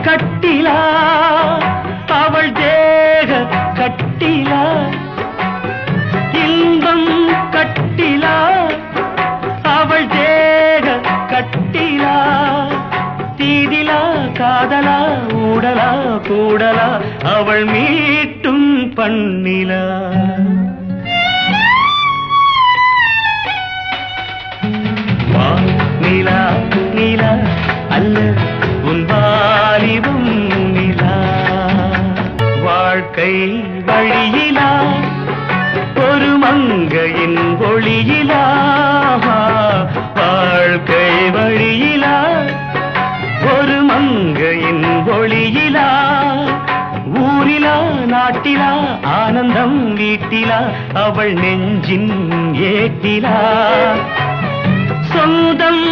கட்டிலா அவள் தேக கட்டிலா இன்பம் கட்டிலா அவள் தேக கட்டிலா தீதிலா காதலா ஊடலா கூடலா அவள் மீட்டும் பண்ணிலா நிலா நிலா அல்ல உன் வாலிபம் நிலா வாழ்க்கை வழியிலா ஒரு மங்கையின் ஒளியிலா வாழ்க்கை வழியிலா ஒரு மங்கையின் ஒளியிலா ஊரிலா நாட்டிலா ஆனந்தம் வீட்டிலா அவள் நெஞ்சின் ஏட்டிலா சொந்தம்